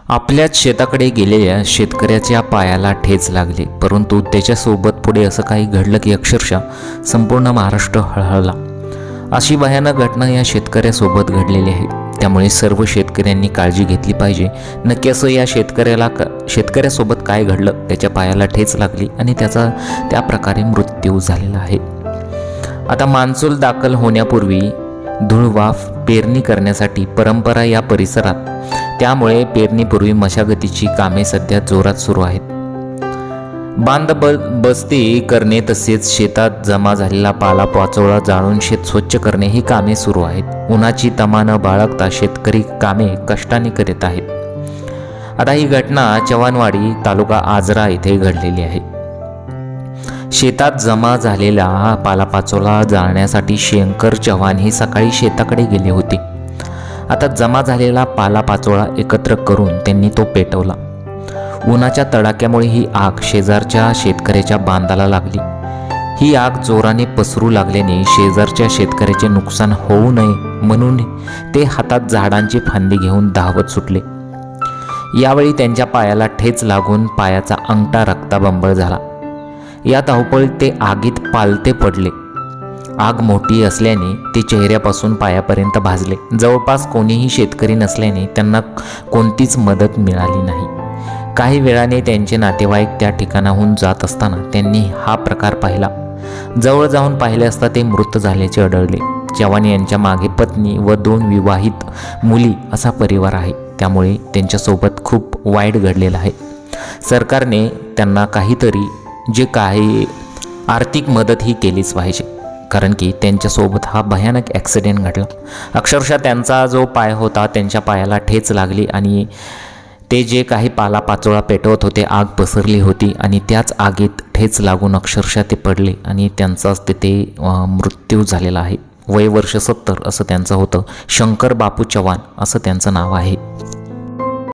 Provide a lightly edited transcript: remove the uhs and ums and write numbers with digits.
आपल्याच शेताकडे गेलेल्या शेतकऱ्याच्या पायाला ठेच लागली, परंतु त्याच्यासोबत पुढे असं काही घडलं की अक्षरशः संपूर्ण महाराष्ट्र हळहळला। अशी भयानक घटना या शेतकऱ्यासोबत घडलेली आहे। त्यामुळे सर्व शेतकऱ्यांनी काळजी घेतली पाहिजे। नक्की असं या शेतकऱ्यासोबत काय घडलं, त्याच्या पायाला ठेच लागली आणि त्याचा त्या प्रकारे मृत्यू झालेला आहे। आता मान्सून दाखल होण्यापूर्वी धुळवाफ पेरणी करण्यासाठी परंपरा या परिसरात, त्यामुळे पेरणीपूर्वी मशागतीची कामे सध्या जोरात सुरू आहेत। बस्ती करणे तसेच शेतात जमा झालेला पालापाचोळा जाळून शेत स्वच्छ करणे ही कामे सुरू आहेत। उन्हाची तमा न बाळगता शेतकरी कामे कष्टाने करीत आहेत। आता ही घटना चव्हाणवाडी तालुका आजरा येथे घडलेली आहे। शेतात जमा झालेला पालापाचोळा जाळण्यासाठी शंकर चव्हाण हे सकाळी शेताकडे गेले होते। आता जमा झालेला पालापाचोळा एकत्र करून त्यांनी तो पेटवला। उन्हाच्या तडाख्यामुळे ही आग शेजारच्या शेतकऱ्याच्या बांधाला लागली। ही आग जोराने पसरू लागल्याने शेजारच्या शेतकऱ्याचे नुकसान होऊ नये म्हणून ते हातात झाडांची फांदी घेऊन धावत सुटले। यावेळी त्यांच्या पायाला ठेच लागून पायाचा अंगठा रक्ताबंबाळ झाला। या धावपळीत ते आगीत पालते पडले। आग मोठी असल्याने ते चेहऱ्यापासून पायापर्यंत भाजले। जवळपास कोणीही शेतकरी नसल्याने त्यांना कोणतीच मदत मिळाली नाही। काही वेळाने त्यांचे नातेवाईक त्या ठिकाणाहून जात असताना त्यांनी हा प्रकार पाहिला। जवळ जाऊन पाहिले असता ते मृत झाल्याचे आढळले। चव्हाण यांच्या मागे पत्नी व 2 विवाहित मुली असा परिवार आहे। त्यामुळे त्यांच्यासोबत खूप वाईट घडलेलं आहे। सरकारने त्यांना काहीतरी जे काही आर्थिक मदत ही केलीच पाहिजे, कारण की त्यांच्यासोबत हा भयानक ॲक्सिडेंट घडला। अक्षरशः त्यांचा जो पाय होता त्यांच्या पायाला ठेच लागली आणि ते जे काही पालापाचोळा पेटवत होते, आग पसरली होती आणि त्याच आगीत ठेच लागून अक्षरशः ते पडले आणि त्यांचाच तिथे मृत्यू झालेला आहे। वय वर्ष 70 असं त्यांचं होतं। शंकर बापू चव्हाण असं त्यांचं नाव आहे।